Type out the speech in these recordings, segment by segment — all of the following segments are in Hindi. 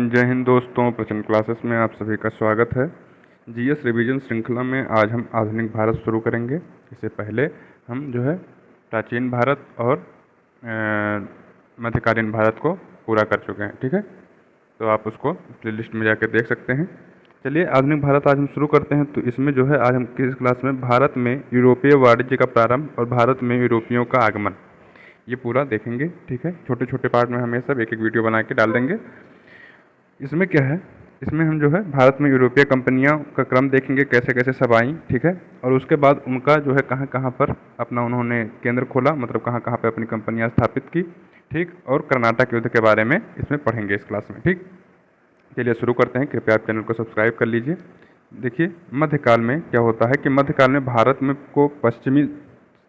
एवरीवन, जय हिंद दोस्तों। प्रचंड क्लासेस में आप सभी का स्वागत है। जीएस रिवीजन श्रृंखला में आज हम आधुनिक भारत शुरू करेंगे। इससे पहले हम जो है प्राचीन भारत और मध्यकालीन भारत को पूरा कर चुके हैं। ठीक है, तो आप उसको प्लेलिस्ट में जाकर देख सकते हैं। चलिए आधुनिक भारत आज हम शुरू करते हैं। तो इसमें जो है आज हम किस क्लास में भारत में यूरोपीय वाणिज्य का प्रारंभ और भारत में यूरोपियों का आगमन, ये पूरा देखेंगे। ठीक है, छोटे छोटे पार्ट में हमें सब एक एक वीडियो बना के डाल देंगे। इसमें क्या है, इसमें हम जो है भारत में यूरोपीय कंपनियों का क्रम देखेंगे, कैसे कैसे सब आई। ठीक है, और उसके बाद उनका जो है कहाँ कहाँ पर अपना उन्होंने केंद्र खोला, मतलब कहाँ कहाँ पर अपनी कंपनियाँ स्थापित की। ठीक, और कर्नाटक युद्ध के बारे में इसमें पढ़ेंगे इस क्लास में। ठीक, चलिए शुरू करते हैं। कृपया आप चैनल को सब्सक्राइब कर लीजिए। देखिए मध्यकाल में क्या होता है कि मध्यकाल में भारत में को पश्चिमी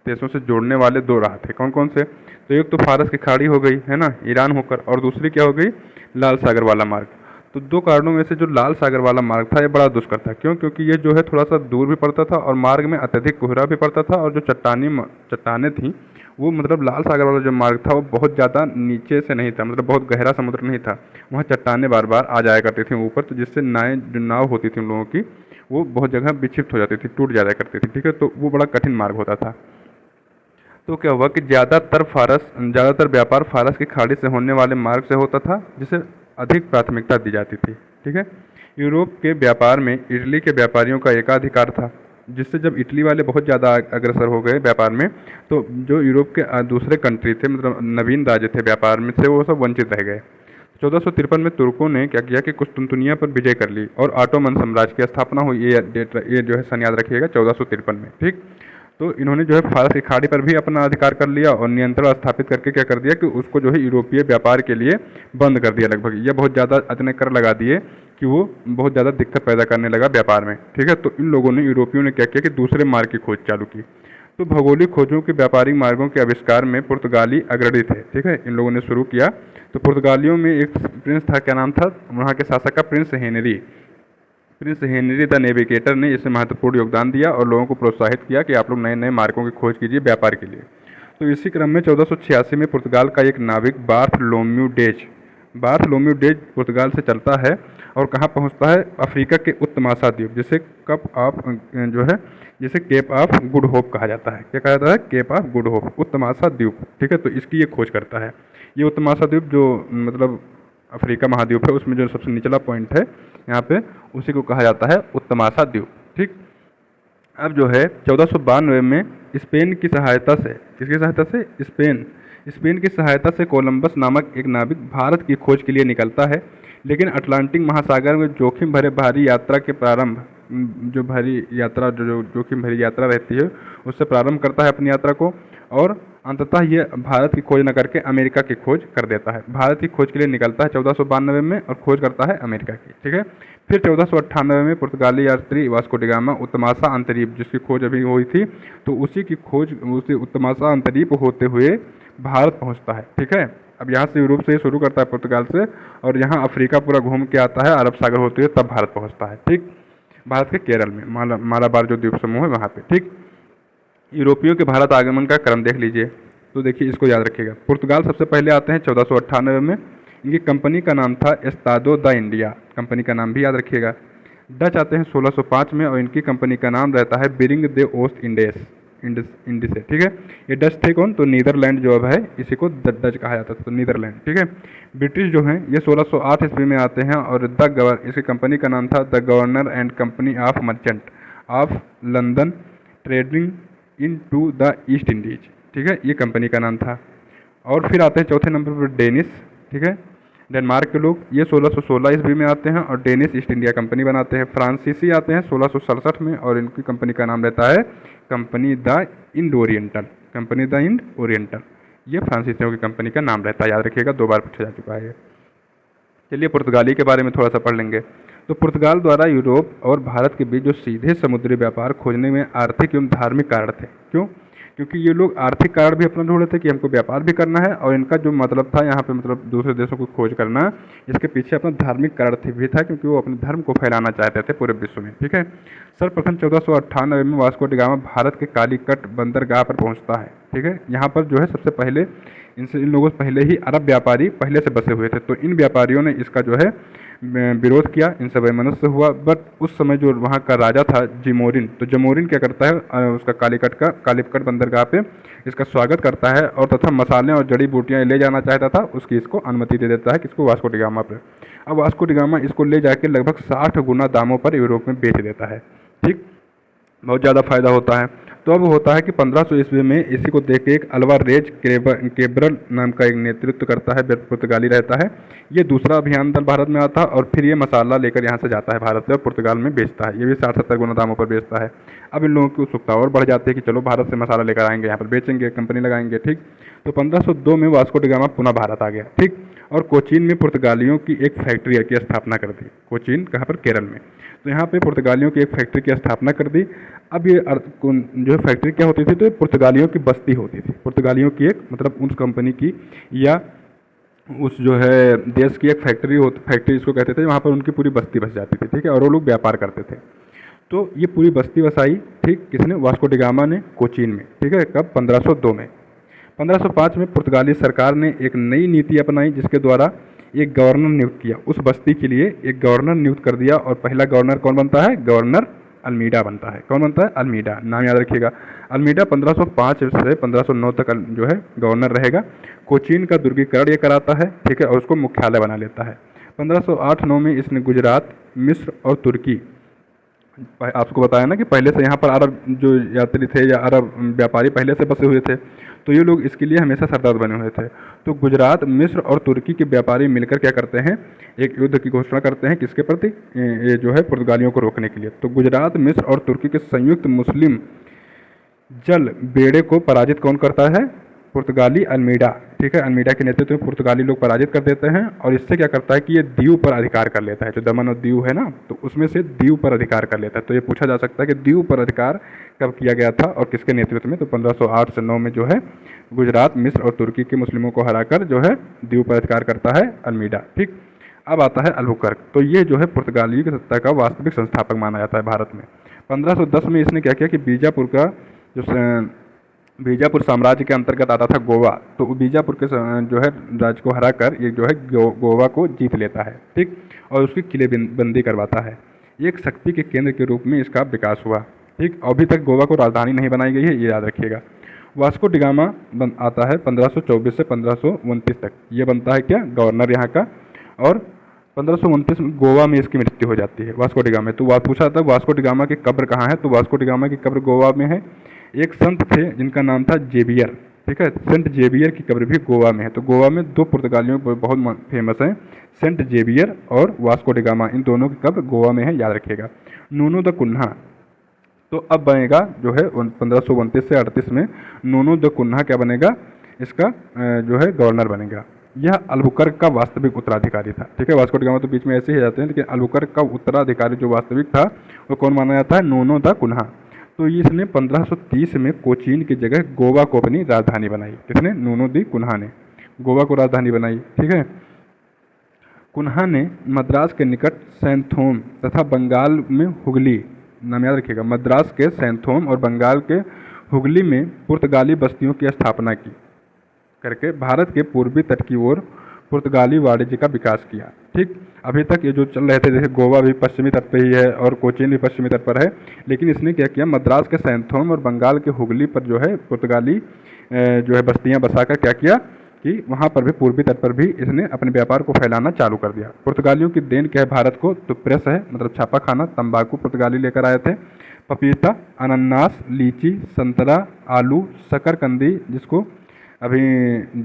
देशों से जोड़ने वाले दो राह थे। कौन कौन से? तो एक तो फारस की खाड़ी हो गई है ना, ईरान होकर, और दूसरी क्या हो गई, लाल सागर वाला मार्ग। तो दो कारणों में से जो लाल सागर वाला मार्ग था ये बड़ा दुष्कर था। क्यों? क्योंकि ये जो है थोड़ा सा दूर भी पड़ता था और मार्ग में अत्यधिक कोहरा भी पड़ता था, और जो चट्टानें थी वो मतलब लाल सागर वाला जो मार्ग था वो बहुत ज़्यादा नीचे से नहीं था, मतलब बहुत गहरा समुद्र नहीं था। वहाँ चट्टानें बार बार आ जाया करती थी ऊपर, तो जिससे नाव होती थी उन लोगों की, वो बहुत जगह विक्षिप्त हो जाती थी, टूट जाया करती थी। ठीक है, तो वो बड़ा कठिन मार्ग होता था। तो क्या हुआ कि ज़्यादातर व्यापार फारस की खाड़ी से होने वाले मार्ग से होता था, जिसे अधिक प्राथमिकता दी जाती थी। ठीक है, यूरोप के व्यापार में इटली के व्यापारियों का एकाधिकार था, जिससे जब इटली वाले बहुत ज़्यादा अग्रसर हो गए व्यापार में, तो जो यूरोप के दूसरे कंट्री थे, मतलब नवीन राज्य थे व्यापार में से, वो सब वंचित रह गए। 1453 में तुर्कों ने क्या किया कि कुस्तुनतुनिया पर विजय कर ली और ऑटोमन साम्राज्य की स्थापना हुई। ये जो है सन याद रखिएगा, 1453 में। ठीक, तो इन्होंने जो है फारस की खाड़ी पर भी अपना अधिकार कर लिया और नियंत्रण स्थापित करके क्या कर दिया कि उसको जो है यूरोपीय व्यापार के लिए बंद कर दिया लगभग। ये बहुत ज़्यादा इतने कर लगा दिए कि वो बहुत ज़्यादा दिक्कत पैदा करने लगा व्यापार में। ठीक है, तो इन लोगों ने, यूरोपियों ने क्या किया कि दूसरे मार्ग की खोज चालू की। तो भौगोलिक खोजों के व्यापारिक मार्गों के आविष्कार में पुर्तगाली अग्रणी थे। ठीक है, इन लोगों ने शुरू किया। तो पुर्तगालियों में एक प्रिंस था, क्या नाम था वहाँ के शासक का? प्रिंस हेनरी द नेविगेटर ने इसमें महत्वपूर्ण योगदान दिया और लोगों को प्रोत्साहित किया कि आप लोग नए नए मार्गों की खोज कीजिए व्यापार के लिए। तो इसी क्रम में 1486 में पुर्तगाल का एक नाविक बार्थलोम्यू डेज पुर्तगाल से चलता है और कहाँ पहुँचता है? अफ्रीका के उत्तमासा द्वीप, जिसे केप ऑफ गुड होप कहा जाता है। क्या कहा जाता है? केप ऑफ गुड होप, उत्तमासा द्वीप। ठीक है, तो इसकी ये खोज करता है। ये उत्तमासा द्वीप जो मतलब अफ्रीका महाद्वीप है, उसमें जो सबसे निचला पॉइंट है यहाँ पे, उसी को कहा जाता है उत्तमासा द्वीप। ठीक, अब जो है 1492 में स्पेन की सहायता से, किसकी सहायता से? स्पेन की सहायता से कोलंबस नामक एक नाविक भारत की खोज के लिए निकलता है, लेकिन अटलांटिक महासागर में जोखिम भरी यात्रा रहती है, उससे प्रारंभ करता है अपनी यात्रा को, और अंततः ये भारत की खोज न करके अमेरिका की खोज कर देता है। भारत की खोज के लिए निकलता है 1492 में और खोज करता है अमेरिका की। ठीक है, फिर 1498 में पुर्तगाली यात्री वास्को डी गामा उत्तमासा अंतरीप, जिसकी खोज अभी हुई थी, तो उसी उत्तमासा अंतरीप होते हुए भारत पहुंचता है। ठीक है, अब यहाँ से यूरोप से शुरू करता है, पुर्तगाल से, और यहाँ अफ्रीका पूरा घूम के आता है, अरब सागर होते हुए तब भारत पहुँचता है। ठीक, भारत के केरल में मालाबार जो द्वीप समूह है वहाँ पे। ठीक, यूरोपियों के भारत आगमन का क्रम देख लीजिए। तो देखिए, इसको याद रखिएगा। पुर्तगाल सबसे पहले आते हैं 1498 में। इनकी कंपनी का नाम था एस्तादो द इंडिया, कंपनी का नाम भी याद रखिएगा। डच आते हैं 1605 में और इनकी कंपनी का नाम रहता है बिरिंग दे ओस्ट इंडिसे। ठीक है, ये डच थे कौन? तो नीदरलैंड जो अब है इसी को डच कहा जाता था, तो नीदरलैंड। ठीक है, ब्रिटिश जो हैं ये 1608 ईस्वी में आते हैं और इसकी कंपनी का नाम था the governor and company of merchant of London trading into the East Indies. ठीक है, ये कंपनी का नाम था। और फिर आते हैं चौथे नंबर पर डेनिश। ठीक है, डेनमार्क के लोग, ये 1616 ईस्वी में आते हैं और डेनिश ईस्ट इंडिया कंपनी बनाते हैं। फ्रांसीसी आते हैं 1667 में और इनकी कंपनी का नाम रहता है कंपनी द इंड ओरिएंटल। ये फ्रांसीसियों की कंपनी का नाम रहता है, याद रखिएगा, 2 बार पूछा जा चुका है। चलिए पुर्तगाली के बारे में थोड़ा सा पढ़ लेंगे। तो पुर्तगाल द्वारा यूरोप और भारत के बीच जो सीधे समुद्री व्यापार खोजने में आर्थिक एवं धार्मिक कारण थे। क्यों? क्योंकि ये लोग आर्थिक कारण भी अपना ढूंढ रहे थे कि हमको व्यापार भी करना है, और इनका जो मतलब था यहाँ पे, मतलब दूसरे देशों को खोज करना, इसके पीछे अपना धार्मिक कारण भी था, क्योंकि वो अपने धर्म को फैलाना चाहते थे पूरे विश्व में। ठीक है, सर्वप्रथम 1498 में वास्को डी गामा भारत के कालीकट बंदरगाह पर पहुँचता है। ठीक है, यहाँ पर जो है सबसे पहले इन लोगों से पहले ही अरब व्यापारी पहले से बसे हुए थे, तो इन व्यापारियों ने इसका जो है विरोध किया, इनसे वैमनस्य हुआ। बट उस समय जो वहाँ का राजा था जिमोरिन, तो जमोरिन क्या करता है, उसका कालीकट बंदरगाह पे इसका स्वागत करता है और तथा मसाले और जड़ी बूटियाँ ले जाना चाहता था, उसकी इसको अनुमति दे देता है, किसको, वास्को डी गामा पे। अब वास्को डी गामा इसको ले जाके लगभग 60 गुना दामों पर यूरोप में बेच देता है। ठीक, बहुत ज़्यादा फायदा होता है। तो अब होता है कि 1500 ईस्वी में इसी को देख के एक अल्वारेज केब्रल नाम का एक नेतृत्व करता है, पुर्तगाली रहता है। ये दूसरा अभियान दल भारत में आता है और फिर ये मसाला लेकर यहाँ से जाता है भारत से और पुर्तगाल में बेचता है। ये भी 60-70 गुना दामों पर बेचता है। अब इन लोगों की उत्सुकता और बढ़ जाती है कि चलो भारत से मसाला लेकर आएंगे, यहाँ पर बेचेंगे, कंपनी लगाएंगे। ठीक, तो 1502 में वास्को डी गामा पुनः भारत आ गया। ठीक, और कोचीन में पुर्तगालियों की एक फैक्ट्री की स्थापना कर दी। कोचीन कहाँ पर, केरल में। तो यहाँ पे पुर्तगालियों की एक फैक्ट्री की स्थापना कर दी। अब ये जो फैक्ट्री क्या होती थी, तो पुर्तगालियों की बस्ती होती थी। पुर्तगालियों की एक मतलब उस कंपनी की या उस जो है देश की एक फैक्ट्री इसको कहते थे, वहाँ पर उनकी पूरी बस्ती बस जाती थी। ठीक है, और वो लोग व्यापार करते थे। तो ये पूरी बस्ती बसाई, ठीक, किसने, वास्को डी गामा ने कोचीन में। ठीक है, कब, 1502 में। 1505 में पुर्तगाली सरकार ने एक नई नीति अपनाई जिसके द्वारा एक गवर्नर नियुक्त किया। उस बस्ती के लिए एक गवर्नर नियुक्त कर दिया और पहला गवर्नर कौन बनता है, गवर्नर अल्मीडा बनता है। कौन बनता है, अल्मीडा, नाम याद रखिएगा। अल्मीडा 1505 से 1509 तक जो है गवर्नर रहेगा। कोचीन का दुर्गीकरण ये कराता है, ठीक है, और उसको मुख्यालय बना लेता है। 1508-9 में इसने गुजरात, मिस्र और तुर्की, आपको बताया ना कि पहले से यहाँ पर अरब जो यात्री थे या अरब व्यापारी पहले से बसे हुए थे, तो ये लोग इसके लिए हमेशा सरदार बने हुए थे। तो गुजरात, मिस्र और तुर्की के व्यापारी मिलकर क्या करते हैं, एक युद्ध की घोषणा करते हैं, किसके प्रति, ये जो है पुर्तगालियों को रोकने के लिए। तो गुजरात, मिस्र और तुर्की के संयुक्त मुस्लिम जल बेड़े को पराजित कौन करता है, पुर्तगाली अल्मीडा। ठीक है, अल्मीडा के नेतृत्व में पुर्तगाली लोग पराजित कर देते हैं और इससे क्या करता है कि ये दीव पर अधिकार कर लेता है। जो दमन और दीव है ना, तो उसमें से दीव पर अधिकार कर लेता है। तो ये पूछा जा सकता है कि दीव पर अधिकार कब किया गया था और किसके नेतृत्व में, तो 1508 से 9 में जो है गुजरात, मिस्र और तुर्की के मुस्लिमों को हराकर जो है दीव पर अधिकार करता है अल्मीडा। ठीक, अब आता है अल्बुकर्क। तो ये जो है पुर्तगाली की सत्ता का वास्तविक संस्थापक माना जाता है भारत में। 1510 में इसने क्या किया कि बीजापुर का जो बीजापुर साम्राज्य के अंतर्गत आता था गोवा, तो बीजापुर के जो है राज्य को हराकर ये जो है गोवा को जीत लेता है। ठीक, और उसकी किलेबंदी करवाता है। एक शक्ति के केंद्र के रूप में इसका विकास हुआ। ठीक, अभी तक गोवा को राजधानी नहीं बनाई गई है, ये याद रखिएगा। वास्को डी गामा आता है 1524 से 1529 तक। ये बनता है क्या, गवर्नर यहाँ का। और 1529 में गोवा में इसकी मृत्यु हो जाती है, वास्को डी गामा में। तो पूछा था वास्को डी गामा की कब्र कहाँ है, तो वास्को डी गामा की कब्र गोवा में है। एक संत थे जिनका नाम था जेवियर। ठीक है, सेंट जेवियर की कब्र भी गोवा में है। तो गोवा में दो पुर्तगालियों बहुत फेमस हैं, सेंट जेवियर और वास्को डी गामा। इन दोनों की कब्र गोवा में है, याद रखिएगा। नूनो द कुन्हा, तो अब बनेगा जो है 1529 से 38 में नूनो द कुन्हा क्या बनेगा, इसका जो है गवर्नर बनेगा। यह अल्बुकर्क का वास्तविक उत्तराधिकारी था। ठीक है, वास्को डी गामा तो बीच में ऐसे ही जाते हैं, लेकिन अल्बुकर्क का उत्तराधिकारी जो वास्तविक था वो कौन माना जाता है, नूनो द कुन्हा। तो इसने 1530 में कोचीन की जगह गोवा को अपनी राजधानी बनाई। किसने, नूनो दी कुन्हा ने गोवा को राजधानी बनाई। ठीक है, कुन्हा ने मद्रास के निकट सैंथोम तथा बंगाल में हुगली, नाम याद रखिएगा, मद्रास के सैंथोम और बंगाल के हुगली में पुर्तगाली बस्तियों की स्थापना की करके भारत के पूर्वी तट की ओर पुर्तगाली वाणिज्य का विकास किया। ठीक, अभी तक ये जो चल रहे थे, जैसे गोवा भी पश्चिमी तट पे ही है और कोचीन भी पश्चिमी तट पर है, लेकिन इसने क्या किया, मद्रास के सैंथोम और बंगाल के हुगली पर जो है पुर्तगाली जो है बस्तियां बसाकर क्या किया कि वहाँ पर भी पूर्वी तट पर भी इसने अपने व्यापार को फैलाना चालू कर दिया। पुर्तगालियों की देन क्या है भारत को, तो प्रेस है, मतलब छापा खाना, तंबाकू पुर्तगाली लेकर आए थे, पपीता, अनानास, लीची, संतरा, आलू, शकरकंदी, जिसको अभी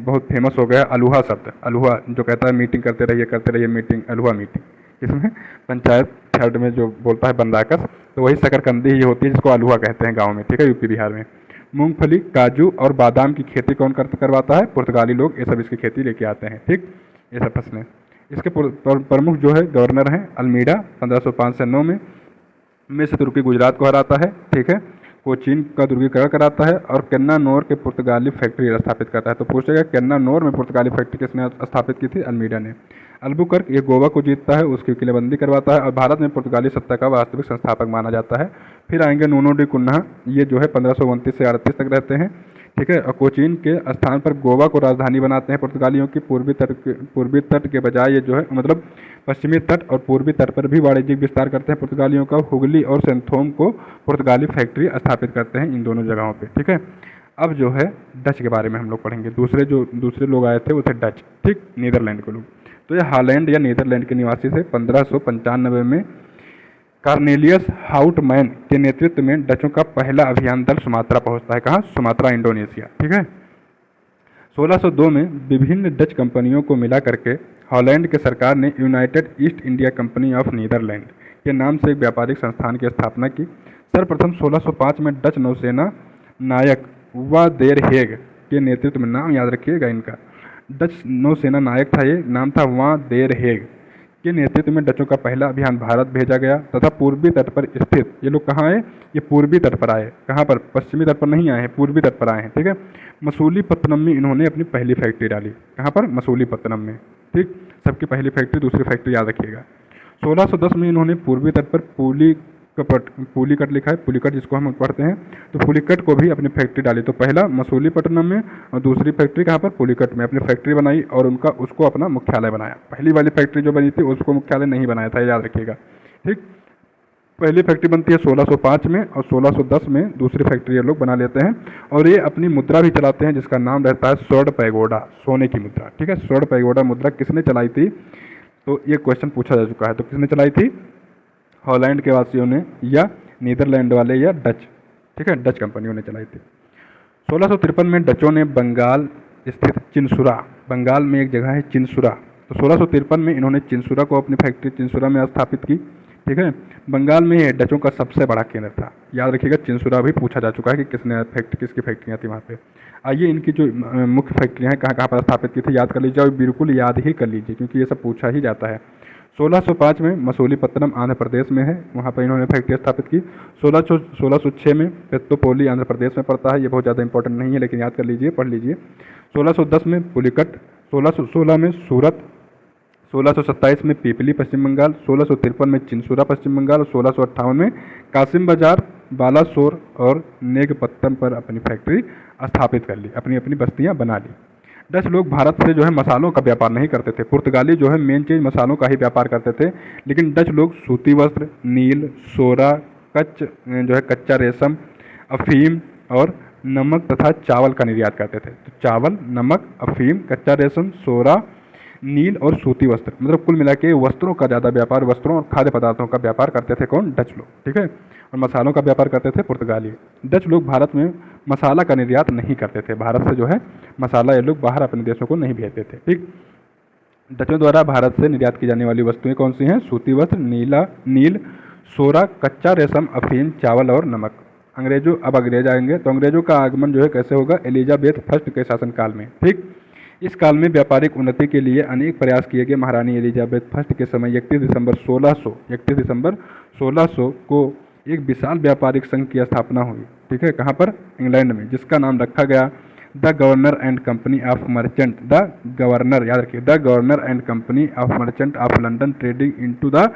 बहुत फेमस हो गया अल्हुआ शब्द, अल्हुआ जो कहता है मीटिंग करते रहिए मीटिंग, अल्हुआ मीटिंग। इसमें पंचायत थर्ड में जो बोलता है बंदाकस, तो वही शकरकंदी ही होती है जिसको अल्हुआ कहते हैं गाँव में। ठीक है, यूपी बिहार में। मूंगफली, काजू और बादाम की खेती कौन करवाता है, पुर्तगाली लोग, ये सब इसकी खेती लेके आते हैं। ठीक, ये सब फसलें। इसके प्रमुख जो है गवर्नर हैं अल्मीडा 1505 से 9 में। मिस्र तुर्की गुजरात को हराता है। ठीक है, कोचीन का दुर्गीकरण कराता है और केन्नानोर के पुर्तगाली फैक्ट्री स्थापित करता है। तो पूछेगा केन्नानोर में पुर्तगाली फैक्ट्री किसने स्थापित की थी, अल्मीडा ने। अल्बुकर्क ये गोवा को जीतता है, उसकी किलेबंदी करवाता है और भारत में पुर्तगाली सत्ता का वास्तविक संस्थापक माना जाता है। फिर आएंगे नूनो डी कुन्हा, ये जो है 1529 से 38 तक रहते हैं। ठीक है, और कोचीन के स्थान पर गोवा को राजधानी बनाते हैं पुर्तगालियों की। पूर्वी तट के बजाय ये जो है मतलब पश्चिमी तट और पूर्वी तट पर भी वाणिज्यिक विस्तार करते हैं पुर्तगालियों का। हुगली और सेंथोम को पुर्तगाली फैक्ट्री स्थापित करते हैं इन दोनों जगहों पे, ठीक है। अब जो है डच के बारे में हम लोग पढ़ेंगे। दूसरे लोग आए थे वो थे डच, ठीक, नीदरलैंड के लोग। तो ये हॉलैंड या नीदरलैंड के निवासी थे। 1595 में कार्नेलियस हाउटमैन के नेतृत्व में डचों का पहला अभियान दल सुमात्रा पहुंचता है। कहाँ? सुमात्रा, इंडोनेशिया, ठीक है। 1602 में विभिन्न डच कंपनियों को मिला करके हॉलैंड के सरकार ने United East India Company of Netherland के नाम से एक व्यापारिक संस्थान की स्थापना की। सर्वप्रथम 1605 में डच नौसेना नायक वा देर हेग के नेतृत्व में, नाम याद रखिएगा इनका, डच नौसेना नायक था, ये नाम था वा देर हेग के नेतृत्व में डचों का पहला अभियान भारत भेजा गया तथा पूर्वी तट पर स्थित, ये लोग कहाँ आए? ये पूर्वी तट पर आए। कहाँ पर? पश्चिमी तट पर नहीं आए हैं, पूर्वी तट पर आए हैं, ठीक है। मसूलीपत्तनम में इन्होंने अपनी पहली फैक्ट्री डाली। कहाँ पर? मसूलीपत्तनम में, ठीक। सबकी पहली फैक्ट्री, दूसरी फैक्ट्री याद रखिएगा। 1610 में इन्होंने पूर्वी तट पर पुलिकट लिखा है, पुलिकट जिसको हम पढ़ते हैं, तो पुलिकट को भी अपनी फैक्ट्री डाली। तो पहला मसूलीपट्टनम में और दूसरी फैक्ट्री कहाँ पर? पुलिकट में अपनी फैक्ट्री बनाई और उसको अपना मुख्यालय बनाया। पहली वाली फैक्ट्री जो बनी थी उसको मुख्यालय नहीं बनाया था, याद रखिएगा, ठीक। पहली फैक्ट्री बनती है 1605 में और 1610 में दूसरी फैक्ट्री ये लोग बना लेते हैं। और ये अपनी मुद्रा भी चलाते हैं जिसका नाम रहता है स्वर्ण पैगोडा, सोने की मुद्रा, ठीक है। स्वर्ण पैगोडा मुद्रा किसने चलाई थी? तो ये क्वेश्चन पूछा जा चुका है। तो किसने चलाई थी? हॉलैंड के वासियों ने या नीदरलैंड वाले या डच, ठीक है, डच कंपनियों ने चलाई थी। 1653 में डचों ने बंगाल स्थित चिंसुरा, बंगाल में एक जगह है चिंसुरा, तो 1653 में इन्होंने चिंसुरा को अपनी फैक्ट्री चिंसुरा में स्थापित की, ठीक है। बंगाल में ये डचों का सबसे बड़ा केंद्र था, याद रखिएगा। चिंसुरा भी पूछा जा चुका है कि किसकी फैक्ट्रियाँ थी वहाँ पे। आइए इनकी जो मुख्य फैक्ट्रियाँ हैं कहाँ कहाँ पर स्थापित की थी याद कर लीजिए और बिल्कुल याद ही कर लीजिए क्योंकि ये सब पूछा ही जाता है। 1605 में मसूलीपत्तनम आंध्र प्रदेश में है, वहाँ पर इन्होंने फैक्ट्री स्थापित की। 1606 में पेत्तोपोली आंध्र प्रदेश में पड़ता है, ये बहुत ज़्यादा इंपॉर्टेंट नहीं है लेकिन याद कर लीजिए, पढ़ लीजिए। 1610 में पुलिकट, 1616 में सूरत, 1627 में पीपली पश्चिम बंगाल, 1653 में चिंसुरा पश्चिम बंगाल और 1658 में कासिम बाजार, बालासोर और नेगपत्तम पर अपनी फैक्ट्री स्थापित कर ली, अपनी अपनी बस्तियाँ बना ली। डच लोग भारत से जो है मसालों का व्यापार नहीं करते थे। पुर्तगाली जो है मेन चीज़ मसालों का ही व्यापार करते थे, लेकिन डच लोग सूती वस्त्र, नील, सोरा, कच्चा रेशम, अफीम और नमक तथा चावल का निर्यात करते थे। तो चावल, नमक, अफीम, कच्चा रेशम, सोरा, नील और सूती वस्त्र, मतलब कुल मिला के वस्त्रों का ज़्यादा व्यापार, वस्त्रों और खाद्य पदार्थों का व्यापार करते थे कौन? डच लोग, ठीक है। और मसालों का व्यापार करते थे पुर्तगाली। डच लोग भारत में मसाला का निर्यात नहीं करते थे, भारत से जो है मसाला ये लोग बाहर अपने देशों को नहीं भेजते थे, ठीक। डचों द्वारा भारत से निर्यात की जाने वाली वस्तुएं कौन सी हैं? सूती वस्त्र, नील, सोरा, कच्चा रेशम, अफीम, चावल और नमक। अब अंग्रेज आएंगे, तो अंग्रेजों का आगमन जो है कैसे होगा? एलिजाबेथ फर्स्ट के शासनकाल में, ठीक। इस काल में व्यापारिक उन्नति के लिए अनेक प्रयास किए गए। महारानी एलिजाबेथ फर्स्ट के समय 31 दिसंबर 1600 को एक विशाल व्यापारिक संघ की स्थापना हुई, ठीक है। कहाँ पर? इंग्लैंड में, जिसका नाम रखा गया the governor and company of merchant, the governor, याद रखिए, the governor and company of merchant of London trading into the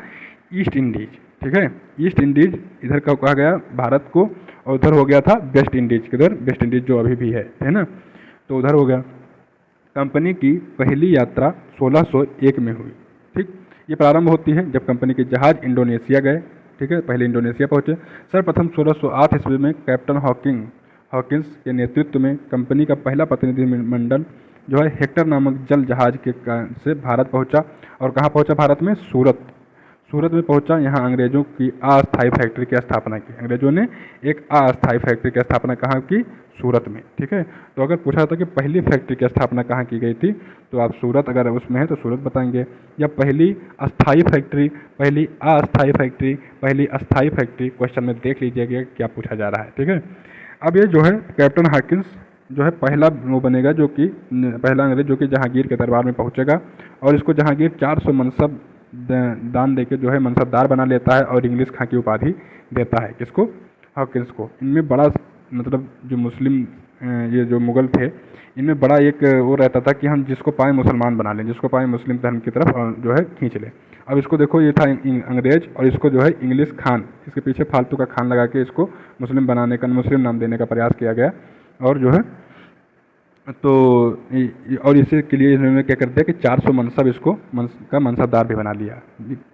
East Indies, ठीक है। ईस्ट इंडीज इधर का कहा गया भारत को और उधर हो गया था वेस्ट इंडीज, किधर? वेस्ट इंडीज जो अभी भी है ना, तो उधर हो गया। कंपनी की पहली यात्रा 1601 में हुई, ठीक। ये प्रारंभ होती है जब कंपनी के जहाज इंडोनेशिया गए, ठीक है, पहले इंडोनेशिया पहुंचे। सर्वप्रथम 1608 ईस्वी में कैप्टन हॉकिंस के नेतृत्व में कंपनी का पहला प्रतिनिधिमंडल जो है हेक्टर नामक जल जहाज से भारत पहुंचा। और कहाँ पहुंचा? भारत में सूरत में पहुंचा। यहाँ अंग्रेजों की अस्थायी फैक्ट्री की स्थापना की। अंग्रेजों ने एक अस्थायी फैक्ट्री की स्थापना कहाँ की? सूरत में, ठीक है। तो अगर पूछा था कि पहली फैक्ट्री की स्थापना कहाँ की गई थी, तो आप सूरत, अगर उसमें है तो सूरत बताएंगे। या पहली अस्थायी फैक्ट्री, पहली अस्थायी फैक्ट्री, पहली अस्थायी फैक्ट्री, क्वेश्चन में देख लीजिएगा क्या पूछा जा रहा है, ठीक है। अब ये जो है कैप्टन हॉकिंस जो है पहला वो बनेगा जो कि पहला अंग्रेज जो कि जहांगीर के दरबार में पहुंचेगा और इसको जहांगीर 400 मनसब दान देके जो है मनसबदार बना लेता है और इंग्लिश खां की उपाधि देता है। किसको? हॉकिंस को। इनमें बड़ा मतलब जो मुस्लिम ये जो मुगल थे, इनमें बड़ा एक वो रहता था कि हम जिसको पाए मुसलमान बना लें, जिसको पाए मुस्लिम धर्म की तरफ जो है खींच लें। अब इसको देखो, ये था अंग्रेज और इसको जो है इंग्लिश खान, इसके पीछे फालतू का खान लगा के इसको मुस्लिम बनाने का, मुस्लिम नाम देने का प्रयास किया गया। और जो है तो और इसी के लिए इन्होंने क्या कर दिया कि 400 मनसब इसको का मनसबदार भी बना लिया।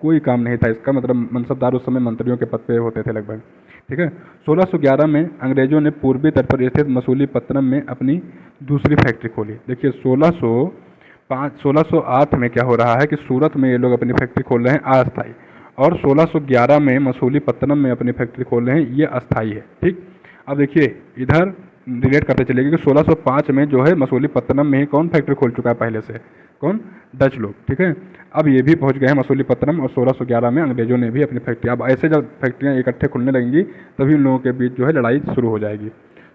कोई काम नहीं था इसका, मतलब मनसबदार उस समय मंत्रियों के पद पे होते थे लगभग। ठीक है। 1611 में अंग्रेजों ने पूर्वी तट पर स्थित मसूलीपट्टनम में अपनी दूसरी फैक्ट्री खोली। देखिए 1608 में क्या हो रहा है कि सूरत में ये लोग अपनी फैक्ट्री खोल रहे हैं अस्थायी, और 1611 में मसूलीपट्टनम में अपनी फैक्ट्री खोल रहे हैं, ये अस्थायी है। ठीक। अब देखिए इधर रिलेट करते चलेंगे कि 1605 में जो है मसूलीपट्टनम में ही कौन फैक्ट्री खोल चुका है पहले से, कौन, डच लोग। ठीक है। अब ये भी पहुंच गए हैं मसूलीपट्टनम, और 1611 में अंग्रेजों ने भी अपनी फैक्ट्री, अब ऐसे जब फैक्ट्रियाँ इकट्ठे खुलने लगेंगी तभी उन लोगों के बीच जो है लड़ाई शुरू हो जाएगी।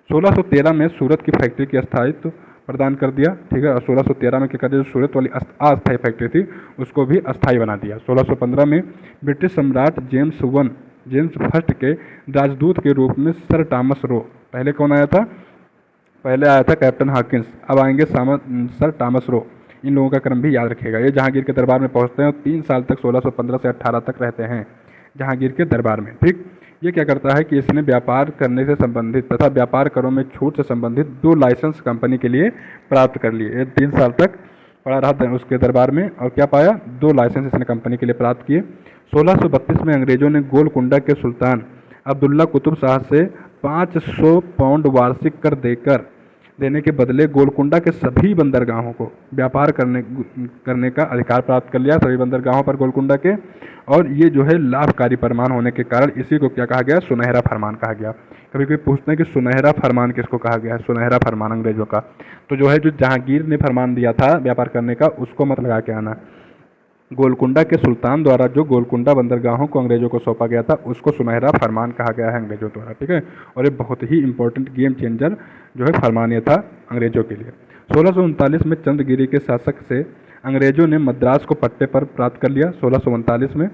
1613 में सूरत की फैक्ट्री की स्थायित्व प्रदान कर दिया। ठीक है। और 1613 में क्या कर दिया, जो सूरत वाली अस्थायी फैक्ट्री थी उसको भी अस्थायी बना दिया। 1615 में ब्रिटिश सम्राट जेम्स फर्स्ट के राजदूत के रूप में सर टॉमस रो, पहले कौन आया था, पहले आया था कैप्टन हॉकिंस, अब आएंगे सर टॉमस रो। इन लोगों का क्रम भी याद रखिएगा। ये जहांगीर के दरबार में पहुंचते हैं और 3 साल तक 1615 से 18 तक रहते हैं जहांगीर के दरबार में। ठीक। ये क्या करता है कि इसने व्यापार करने से संबंधित तथा व्यापार करों में छूट से संबंधित 2 लाइसेंस कंपनी के लिए प्राप्त कर लिए। ये 3 साल तक पड़ा रहा उसके दरबार में, और क्या पाया, 2 लाइसेंस इसने कंपनी के लिए प्राप्त किए। 1632 में अंग्रेजों ने गोलकुंडा के सुल्तान अब्दुल्ला कुतुब शाह से 500 पाउंड वार्षिक कर देने के बदले गोलकुंडा के सभी बंदरगाहों को व्यापार करने का अधिकार प्राप्त कर लिया, सभी बंदरगाहों पर गोलकुंडा के। और ये जो है लाभकारी फरमान होने के कारण इसी को क्या कहा गया, सुनहरा फरमान कहा गया। कभी कभी पूछते हैं कि सुनहरा फरमान किसको कहा गया है, सुनहरा फरमान अंग्रेजों का। तो जो है जो जहांगीर ने फरमान दिया था व्यापार करने का उसको मत लगा के आना। गोलकुंडा के सुल्तान द्वारा जो गोलकुंडा बंदरगाहों को अंग्रेजों को सौंपा गया था उसको सुनहरा फरमान कहा गया है अंग्रेजों द्वारा। ठीक है। और ये बहुत ही इंपॉर्टेंट गेम चेंजर जो है फरमान ये था अंग्रेजों के लिए। 1639 में चंद्रगिरी के शासक से अंग्रेजों ने मद्रास को पट्टे पर प्राप्त कर लिया। 1639 में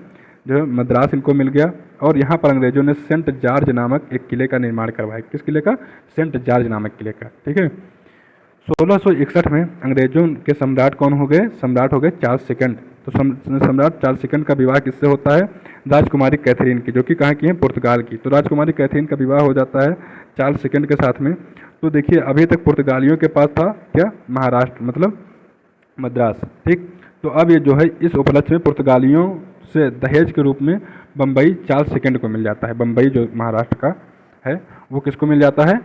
जो है मद्रास इनको मिल गया, और यहाँ पर अंग्रेजों ने सेंट जॉर्ज नामक एक किले का निर्माण करवाया। किस किले का, सेंट जॉर्ज नामक किले का। ठीक है। 1661 में अंग्रेजों के सम्राट कौन हो गए, सम्राट हो गए चार्ल्स सेकंड। तो सम्राट चार्ल्स सेकंड का विवाह किससे होता है, राजकुमारी कैथरीन की, जो कि कहाँ की है, पुर्तगाल की। तो राजकुमारी कैथरीन का विवाह हो जाता है चार्ल्स सेकंड के साथ में। तो देखिए अभी तक पुर्तगालियों के पास था क्या, महाराष्ट्र, मतलब मद्रास। ठीक। तो अब ये जो है इस उपलक्ष्य में पुर्तगालियों से दहेज के रूप में बम्बई चार्ल्स सेकंड को मिल जाता है। बम्बई जो महाराष्ट्र का है वो किसको मिल जाता है,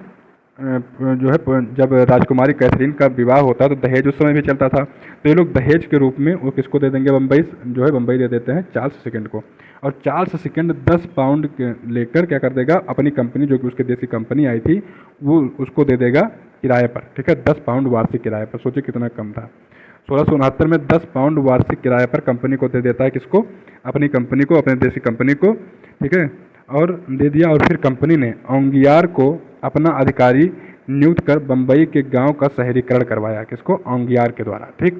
जो है जब राजकुमारी कैथरीन का विवाह होता है तो दहेज उस समय भी चलता था, तो ये लोग दहेज के रूप में वो किसको दे देंगे, बम्बई जो है बम्बई दे देते हैं चार्ल्स सेकंड को। और चार्ल्स सेकंड 10 पाउंड लेकर क्या कर देगा, अपनी कंपनी जो कि उसके देसी कंपनी आई थी वो उसको दे देगा किराए पर। ठीक है। 10 पाउंड वार्षिक किराए पर, सोचिए कितना कम था। 1669 में 10 पाउंड वार्षिक किराए पर कंपनी को दे देता है, किसको, अपनी कंपनी को, अपने देसी कंपनी को। ठीक है। और दे दिया, और फिर कंपनी ने ओंगियार को अपना अधिकारी नियुक्त कर बम्बई के गांव का शहरीकरण करवाया, किसको, ओंगियार के द्वारा। ठीक।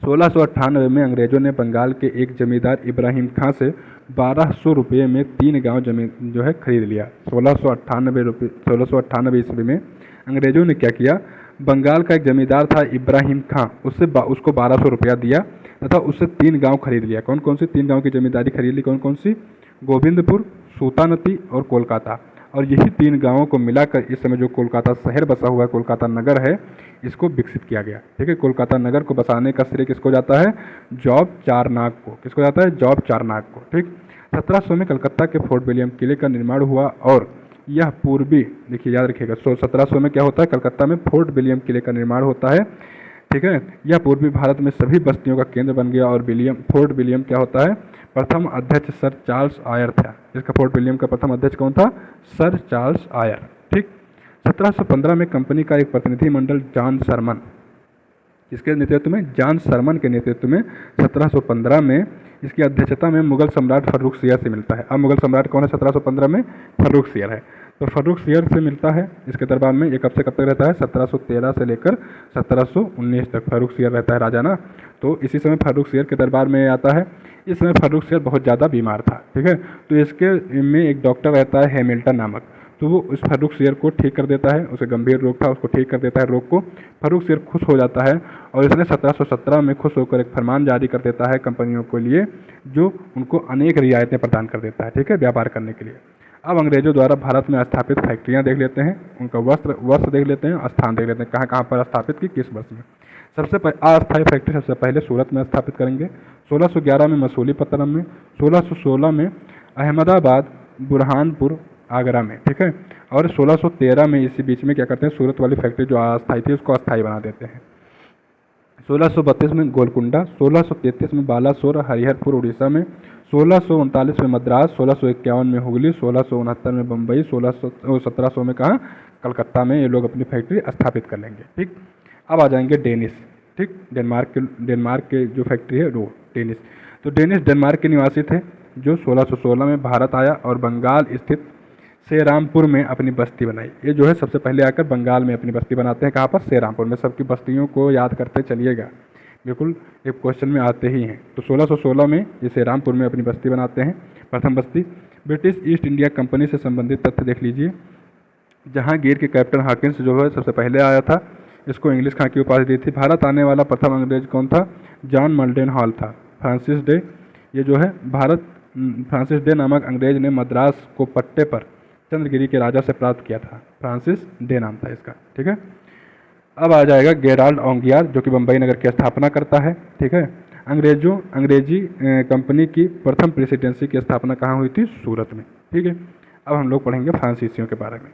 1698 में अंग्रेजों ने बंगाल के एक जमींदार इब्राहिम खां से 1200 रुपये में 3 गांव जमीन जो है खरीद लिया। 1698 ईस्वी में अंग्रेजों ने क्या किया, बंगाल का एक जमींदार था इब्राहिम खां, उसको 1200 रुपया दिया तथा उससे 3 गांव खरीद लिया। कौन कौन सी 3 गांव की जमींदारी खरीद ली, कौन कौन सी, गोविंदपुर, सूतानती और कोलकाता। और यही 3 गांवों को मिलाकर इस समय जो कोलकाता शहर बसा हुआ है, कोलकाता नगर है, इसको विकसित किया गया। ठीक है। कोलकाता नगर को बसाने का श्रेय किसको जाता है, जॉब चारनाग को। किसको जाता है, जॉब चारनाग को। ठीक। 1700 में कलकत्ता के फोर्ट विलियम किले का निर्माण हुआ, और यह पूर्वी, देखिए याद रखिएगा, 1700 में क्या होता है, कलकत्ता में फोर्ट विलियम किले का निर्माण होता है। ठीक है। यह पूर्वी भारत में सभी बस्तियों का केंद्र बन गया, और फोर्ट विलियम क्या होता है, प्रथम अध्यक्ष सर चार्ल्स आयर था। इसका फोर्ट विलियम का प्रथम अध्यक्ष कौन था, सर चार्ल्स आयर। ठीक। 1715 में कंपनी का एक प्रतिनिधिमंडल जॉन शरमन, इसके नेतृत्व में, जॉन शरमन के नेतृत्व में 1715 में इसकी अध्यक्षता में मुगल सम्राट फर्रुखसियर से मिलता है। अब मुगल सम्राट कौन है 1715 में, फर्रुखसियर है। तो फर्रुखसियर से मिलता है इसके दरबार में। ये कब से कब तक रहता है, 1713 से लेकर 1719 तक फर्रुखसियर रहता है राजा ना। तो इसी समय फर्रुखसियर के दरबार में आता है। इस समय फर्रुखसियर बहुत ज़्यादा बीमार था। ठीक है। तो इसके में एक डॉक्टर रहता है हैमिल्टन नामक, तो वो उस फर्रुखसियर को ठीक कर देता है। उसे गंभीर रोग था, उसको ठीक कर देता है रोग को। फर्रुखसियर खुश हो जाता है, और इसने 1717 में खुश होकर एक फरमान जारी कर देता है कंपनियों के लिए, जो उनको अनेक रियायतें प्रदान कर देता है। ठीक है, व्यापार करने के लिए। अब अंग्रेजों द्वारा भारत में स्थापित फैक्ट्रियां देख लेते हैं, उनका वर्ष देख लेते हैं, स्थान देख लेते हैं, कहाँ कहाँ पर स्थापित की, किस वर्ष में। सबसे अस्थायी फैक्ट्री सबसे पहले सूरत में स्थापित करेंगे, 1611 में मसूलीपट्टनम में, 1616 में अहमदाबाद, बुरहानपुर, आगरा में, ठीक है। और 1613 में इसी बीच में क्या करते हैं, सूरत वाली फैक्ट्री जो अस्थायी थी उसको अस्थायी बना देते हैं। 1632 में गोलकुंडा, 1633 में बालासोर हरिहरपुर उड़ीसा में, 1639 में मद्रास, 1651 में हुगली, 1669 में बम्बई, 1700 में कहाँ, कलकत्ता में ये लोग अपनी फैक्ट्री स्थापित कर लेंगे, ठीक। अब आ जाएंगे डेनिश, ठीक, डेनमार्क के जो फैक्ट्री है वो डेनिश। तो डेनिश डेनमार्क के निवासी थे जो 1616 में भारत आया और बंगाल स्थित सेरामपुर में अपनी बस्ती बनाई। ये जो है सबसे पहले आकर बंगाल में अपनी बस्ती बनाते हैं, कहाँ पर, सेरामपुर में। सबकी बस्तियों को याद करते चलिएगा, बिल्कुल एक क्वेश्चन में आते ही हैं। तो 1616 में ये सेरामपुर में अपनी बस्ती बनाते हैं, प्रथम बस्ती। ब्रिटिश ईस्ट इंडिया कंपनी से संबंधित तथ्य देख लीजिए। जहांगीर के कैप्टन हॉकिंस जो है सबसे पहले आया था, इसको इंग्लिश खां की उपाधि दी थी। भारत आने वाला प्रथम अंग्रेज कौन था, जॉन मल्डेन हॉल था। फ्रांसिस डे, ये जो है फ्रांसिस डे नामक अंग्रेज ने मद्रास को पट्टे पर चंद्रगिरी के राजा से प्राप्त किया था। फ्रांसिस डे नाम था इसका, ठीक है। अब आ जाएगा गेराल्ड ओंगियार जो कि बम्बई नगर की स्थापना करता है, ठीक है। अंग्रेजी कंपनी की प्रथम प्रेसिडेंसी की स्थापना कहाँ हुई थी, सूरत में, ठीक है। अब हम लोग पढ़ेंगे फ्रांसीसियों के बारे में।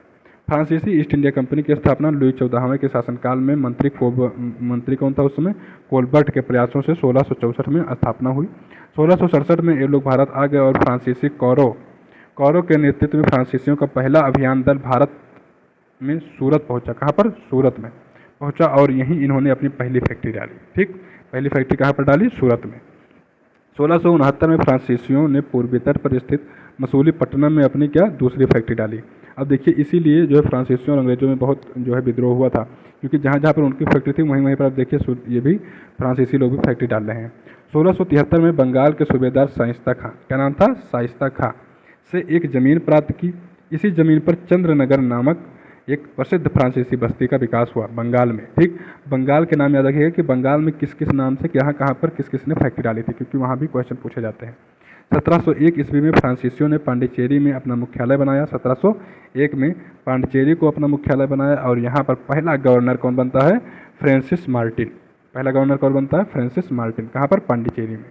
फ्रांसीसी ईस्ट इंडिया कंपनी की स्थापना लुई 14वें के शासनकाल में मंत्री कौन था उस समय, कोलबर्ट के प्रयासों से 1664 में स्थापना हुई। 1667 में ये लोग भारत आ गए और फ्रांसीसी कौरों के नेतृत्व में फ्रांसीसियों का पहला अभियान दल भारत में सूरत पहुंचा। कहाँ पर, सूरत में पहुंचा और यहीं इन्होंने अपनी पहली फैक्ट्री डाली, ठीक। पहली फैक्ट्री कहाँ पर डाली, सूरत में। 1669 में फ्रांसीसियों ने पूर्वी तट पर स्थित मसूलीपट्टनम में अपनी क्या, दूसरी फैक्ट्री डाली। अब देखिए इसीलिए जो है फ्रांसीसियों और अंग्रेजों में बहुत जो है विद्रोह हुआ था, क्योंकि जहाँ जहाँ पर उनकी फैक्ट्री थी वहीं वहीं पर अब देखिए ये भी फ्रांसीसी लोग भी फैक्ट्री डाल रहे हैं। 1673 में बंगाल के सूबेदार शाइस्ता खां, क्या नाम था, शाइस्ता खां, से एक ज़मीन प्राप्त की। इसी ज़मीन पर चंद्रनगर नामक एक प्रसिद्ध फ्रांसीसी बस्ती का विकास हुआ बंगाल में, ठीक। बंगाल के नाम याद रखिएगा कि बंगाल में किस किस नाम से कहाँ कहाँ पर किस किस ने फैक्ट्री डाली थी, क्योंकि वहाँ भी क्वेश्चन पूछे जाते हैं। 1701 ईस्वी में फ्रांसीसियों ने पांडिचेरी में अपना मुख्यालय बनाया। 1701 में पांडिचेरी को अपना मुख्यालय बनाया और यहाँ पर पहला गवर्नर कौन बनता है, फ्रांसिस मार्टिन। पहला गवर्नर कौन बनता है, फ्रांसिस मार्टिन, कहाँ पर, पांडिचेरी में।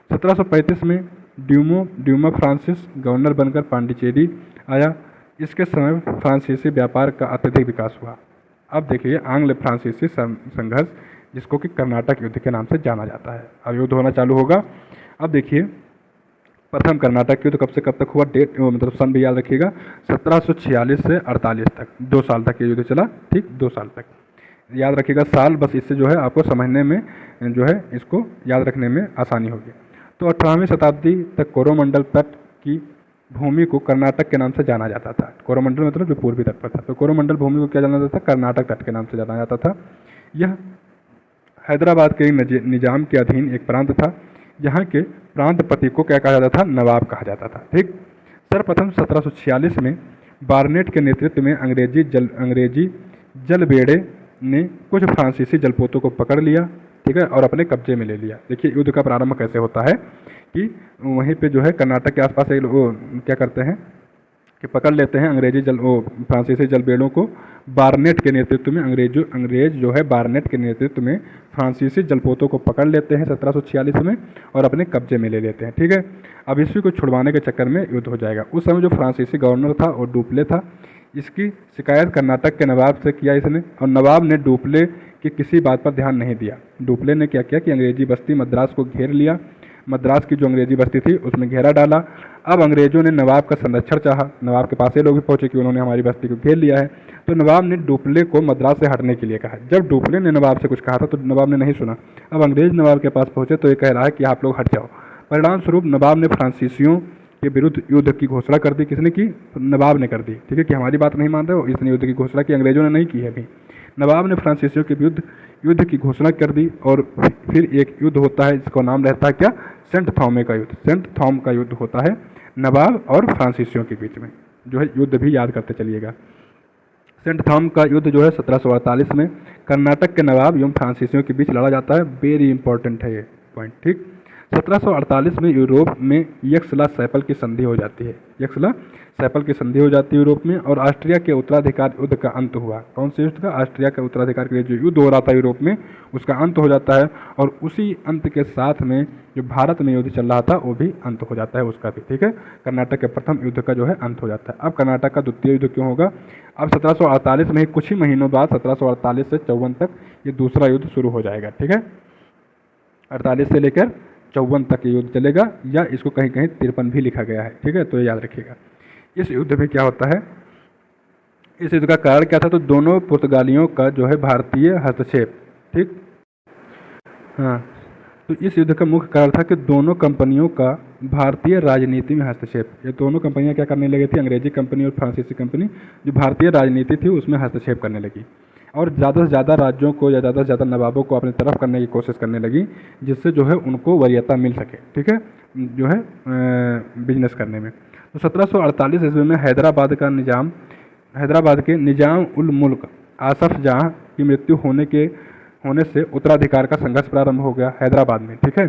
1735 में ड्यूमा फ्रांसिस गवर्नर बनकर पांडिचेरी आया। इसके समय फ्रांसीसी व्यापार का अत्यधिक विकास हुआ। अब देखिए आंग्ल फ्रांसीसी संघर्ष, जिसको कि कर्नाटक युद्ध के नाम से जाना जाता है, अब युद्ध होना चालू होगा। अब देखिए प्रथम कर्नाटक युद्ध कब से कब तक हुआ, डेट मतलब सन भी याद रखिएगा, 1746 से 48 तक, 2 साल तक ये युद्ध चला, ठीक, 2 साल तक याद रखिएगा साल, बस इससे जो है आपको समझने में जो है इसको याद रखने में आसानी होगी। तो 18वीं शताब्दी तक कोरोमंडल तट की भूमि को कर्नाटक के नाम से जाना जाता था। कोरोमंडल मतलब जो पूर्वी तट पर था, तो कोरोमंडल भूमि को क्या जाना जाता था, कर्नाटक तट के नाम से जाना जाता था। यह हैदराबाद के निजाम के अधीन एक प्रांत था। यहाँ के प्रांतपति को क्या कहा जाता था, नवाब कहा जाता था, ठीक। सर्वप्रथम 1746 में बार्नेट के नेतृत्व में अंग्रेजी जलबेड़े ने कुछ फ्रांसीसी जलपोतों को पकड़ लिया, ठीक है, और अपने कब्जे में ले लिया। देखिए युद्ध का प्रारंभ कैसे होता है कि वहीं पे जो है कर्नाटक के आसपास एक क्या करते हैं कि पकड़ लेते हैं फ्रांसीसी जलबेड़ों को। बार्नेट के नेतृत्व में अंग्रेज जो है बार्नेट के नेतृत्व में फ्रांसीसी जलपोतों को पकड़ लेते हैं 1746 में और अपने कब्जे में ले लेते हैं, ठीक है। अब इसी को छुड़वाने के चक्कर में युद्ध हो जाएगा। उस समय जो फ्रांसीसी गवर्नर था वो डुप्ले था। इसकी शिकायत कर्नाटक के नवाब से किया इसने, और नवाब ने डुप्ले की किसी बात पर ध्यान नहीं दिया। डुप्ले ने क्या किया कि अंग्रेजी बस्ती मद्रास को घेर लिया। मद्रास की जो अंग्रेजी बस्ती थी उसमें घेरा डाला। अब अंग्रेजों ने नवाब का संरक्षण चाहा। नवाब के पास ये लोग भी पहुंचे कि उन्होंने हमारी बस्ती को घेर लिया है, तो नवाब ने डुप्ले को मद्रास से हटने के लिए कहा। जब डुप्ले ने नवाब से कुछ कहा था तो नवाब ने नहीं सुना। अब अंग्रेज नवाब के पास पहुंचे तो ये कह रहा है कि आप लोग हट जाओ। परिणाम स्वरूप नवाब ने फ्रांसीसियों के विरुद्ध युद्ध की घोषणा कर दी। किसने की? नवाब ने कर दी, ठीक है, कि हमारी बात नहीं मान रहे हो, इसने युद्ध की घोषणा की। अंग्रेजों ने नहीं की है अभी। नवाब ने फ्रांसीसियों के विरुद्ध युद्ध की घोषणा कर दी और फिर एक युद्ध होता है जिसका नाम रहता है क्या? सेंट थॉमे का युद्ध। सेंट थॉम का युद्ध होता है नवाब और फ्रांसीसियों के बीच में, जो है युद्ध भी याद करते चलिएगा। सेंट थॉम का युद्ध जो है 1748 में कर्नाटक के नवाब एवं फ्रांसीसियों के बीच लड़ा जाता है। वेरी इंपॉर्टेंट है ये पॉइंट, ठीक। 1748 में यूरोप में यक्सला सैपल की संधि हो जाती है। यक्सला सैपल की संधि हो जाती है यूरोप में, और ऑस्ट्रिया के उत्तराधिकार युद्ध का अंत हुआ। कौन से युद्ध का? ऑस्ट्रिया के उत्तराधिकार के लिए जो युद्ध हो रहा था यूरोप में, उसका अंत हो जाता है। और उसी अंत के साथ में जो भारत में युद्ध चल रहा था वो भी अंत हो जाता है उसका भी। ठीक है, कर्नाटक के प्रथम युद्ध का जो है अंत हो जाता है। अब कर्नाटक का द्वितीय युद्ध क्यों होगा? अब 1748 में ही कुछ ही महीनों बाद 1748 से 54 तक ये दूसरा युद्ध शुरू हो जाएगा। ठीक है, 48 से लेकर 54 तक ये युद्ध चलेगा, या इसको कहीं कहीं 53 भी लिखा गया है। ठीक है, तो ये याद रखिएगा। इस युद्ध में क्या होता है? इस युद्ध का कारण क्या था? तो दोनों पुर्तगालियों का जो है भारतीय हस्तक्षेप। ठीक, हाँ, तो इस युद्ध का मुख्य कारण था कि दोनों कंपनियों का भारतीय राजनीति में हस्तक्षेप। ये दोनों कंपनियां क्या करने लगी थी? अंग्रेजी कंपनी और फ्रांसीसी कंपनी जो भारतीय राजनीति थी उसमें हस्तक्षेप करने लगी, और ज़्यादा से ज़्यादा राज्यों को या ज़्यादा से ज़्यादा नवाबों को अपनी तरफ करने की कोशिश करने लगी, जिससे जो है उनको वरीयता मिल सके। ठीक है, जो है बिजनेस करने में। तो 1748 ईस्वी में हैदराबाद के निजाम उल मुल्क आसफ जहाँ की मृत्यु होने से उत्तराधिकार का संघर्ष प्रारंभ हो गया हैदराबाद में। ठीक है,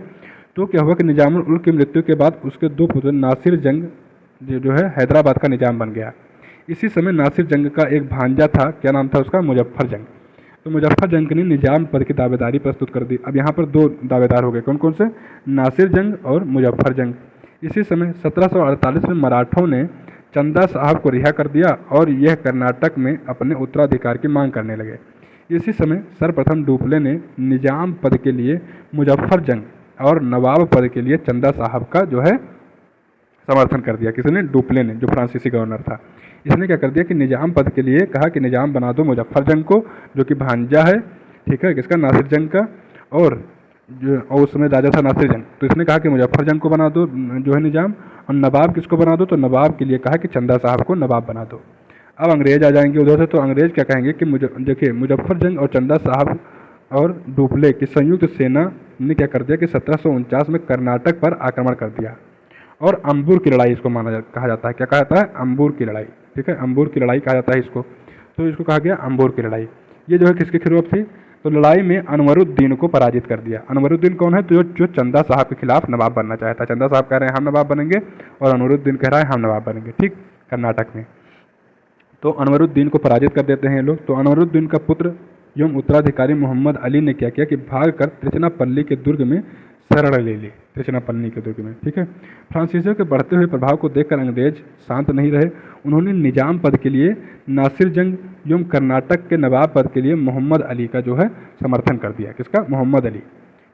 तो क्या हुआ कि निजामुल उल की मृत्यु के बाद उसके दो पुत्र नासिर जंग जो है हैदराबाद का निजाम बन गया। इसी समय नासिर जंग का एक भांजा था, क्या नाम था उसका? मुजफ्फर जंग। तो मुजफ्फर जंग ने निजाम पद की दावेदारी प्रस्तुत कर दी। अब यहाँ पर दो दावेदार हो गए, कौन कौन से? नासिर जंग और मुजफ्फर जंग। इसी समय 1748 में मराठों ने चंदा साहब को रिहा कर दिया और यह कर्नाटक में अपने उत्तराधिकार की मांग करने लगे। इसी समय सर्वप्रथम डुप्ले ने निजाम पद के लिए मुजफ्फर जंग और नवाब पद के लिए चंदा साहब का जो है समर्थन कर दिया। किसने? डुप्ले ने, जो फ्रांसीसी गवर्नर था। इसने क्या कर दिया कि निजाम पद के लिए कहा कि निजाम बना दो मुजफ्फर जंग को, जो कि भांजा है, ठीक है, किसका? नासिर जंग का। और उस समय राजा था नासिर जंग, तो इसने कहा कि मुजफ्फर जंग को बना दो जो है निजाम, और नवाब किसको बना दो? तो नवाब के लिए कहा कि चंदा साहब को नवाब बना दो। अब अंग्रेज आ जाएंगे उधर से, तो अंग्रेज क्या कहेंगे कि देखिए मुजफ्फर जंग और चंदा साहब और डुप्ले की संयुक्त सेना ने क्या कर दिया कि 1749 में कर्नाटक पर आक्रमण कर दिया, और अंबुर की लड़ाई इसको कहा जाता है। क्या कहा जाता है? अंबुर की लड़ाई। ठीक है, अंबुर की लड़ाई कहा जाता है इसको। तो इसको कहा गया अंबुर की लड़ाई। ये जो है किसके खिलाफ थी? तो लड़ाई में अनवरुद्दीन को पराजित कर दिया। अनवरुद्दीन कौन है? तो जो चंदा साहब के खिलाफ नवाब बनना चाहता है। चंदा साहब कह रहे हैं हम नवाब बनेंगे, और अनवरुद्दीन कह रहा है हम नवाब बनेंगे। ठीक, कर्नाटक में। तो अनवरुद्दीन को पराजित कर देते हैं लोग। तो अनवरुद्दीन का पुत्र एवं उत्तराधिकारी मोहम्मद अली ने क्या किया कि भागकर त्रिचनापल्ली के दुर्ग में शरण ले ली। त्रिचनापल्ली के दुर्ग में। ठीक है, फ्रांसीसियों के बढ़ते हुए प्रभाव को देखकर अंग्रेज शांत नहीं रहे। उन्होंने निजाम पद के लिए नासिर जंग एवं कर्नाटक के नवाब पद के लिए मोहम्मद अली का जो है समर्थन कर दिया। किसका? मोहम्मद अली।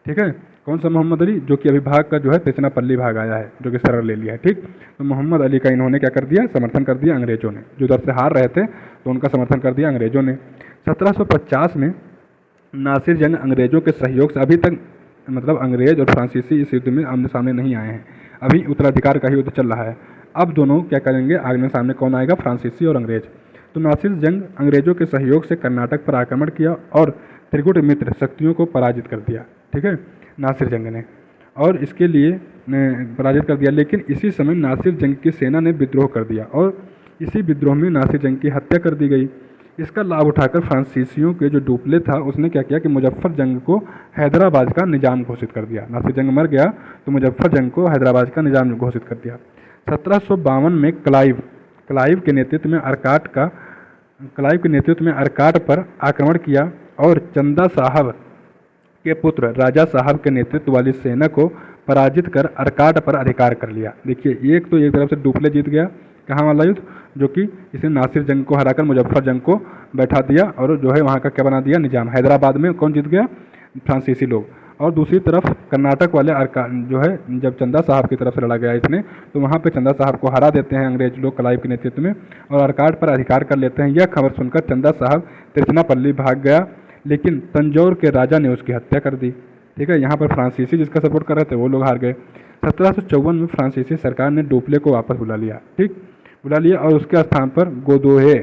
ठीक है, कौन सा मोहम्मद अली? जो कि अभी भाग कर जो है त्रिचनापल्ली भाग आया है, जो कि शरण ले लिया है। ठीक, तो मोहम्मद अली का इन्होंने क्या कर दिया? समर्थन कर दिया अंग्रेजों ने। जो उधर से हार रहे थे तो उनका समर्थन कर दिया अंग्रेजों ने। 1750 में नासिर जंग अंग्रेजों के सहयोग से, अभी तक मतलब अंग्रेज और फ्रांसीसी इस युद्ध में आमने सामने नहीं आए हैं, अभी उत्तराधिकार का ही युद्ध चल रहा है। अब दोनों क्या करेंगे? आमने सामने कौन आएगा? फ्रांसीसी और अंग्रेज। तो नासिर जंग अंग्रेजों के सहयोग से कर्नाटक पर आक्रमण किया और त्रिगुट मित्र शक्तियों को पराजित कर दिया। ठीक है, नासिर जंग ने, और इसके लिए पराजित कर दिया। लेकिन इसी समय नासिर जंग की सेना ने विद्रोह कर दिया, और इसी विद्रोह में नासिर जंग की हत्या कर दी गई। इसका लाभ उठाकर फ्रांसीसियों के जो डुप्ले था उसने क्या किया कि मुजफ्फर जंग को हैदराबाद का निजाम घोषित कर दिया। नासिर जंग मर गया तो मुजफ्फर जंग को हैदराबाद का निजाम घोषित कर दिया। 1752 में क्लाइव के नेतृत्व में अरकाट पर आक्रमण किया और चंदा साहब के पुत्र राजा साहब के नेतृत्व वाली सेना को पराजित कर अरकाट पर अधिकार कर लिया। देखिए, एक तरफ से डुप्ले जीत गया, कहाँ वाला युद्ध? जो कि इसने नासिर जंग को हराकर मुजफ्फर जंग को बैठा दिया, और जो है वहाँ का क्या बना दिया? निजाम। हैदराबाद में कौन जीत गया? फ्रांसीसी लोग। और दूसरी तरफ कर्नाटक वाले जो है जब चंदा साहब की तरफ से लड़ा गया इसने, तो वहाँ पे चंदा साहब को हरा देते हैं अंग्रेज लोग क्लाइव के नेतृत्व में, और अरकाट पर अधिकार कर लेते हैं। यह खबर सुनकर चंदा साहब त्रिचनापल्ली भाग गया, लेकिन तंजौर के राजा ने उसकी हत्या कर दी। ठीक है, यहाँ पर फ्रांसीसी जिसका सपोर्ट कर रहे थे वो लोग हार गए। 1754 में फ्रांसीसी सरकार ने डुप्ले को वापस बुला लिया। ठीक, बुला लिया, और उसके स्थान पर गोदोहे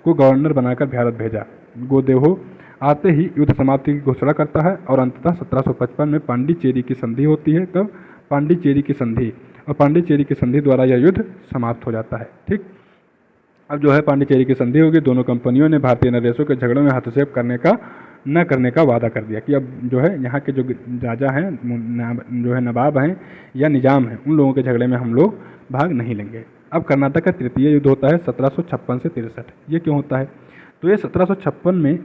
को गवर्नर बनाकर भारत भेजा। गोदोहो आते ही युद्ध समाप्ति की घोषणा करता है, और अंततः 1755 में पांडिचेरी की संधि होती है। कब? पांडिचेरी की संधि, और पांडिचेरी की संधि द्वारा यह युद्ध समाप्त हो जाता है। ठीक, अब जो है पांडिचेरी की संधि होगी, दोनों कंपनियों ने भारतीय नरेशों के झगड़ों में हस्तक्षेप करने का न करने का वादा कर दिया कि अब जो है यहाँ के जो राजा हैं, जो है नवाब हैं या निज़ाम हैं, उन लोगों के झगड़े में हम लोग भाग नहीं लेंगे। अब कर्नाटक का तृतीय युद्ध होता है 1756 से 63। ये क्यों होता है? तो ये 1756 में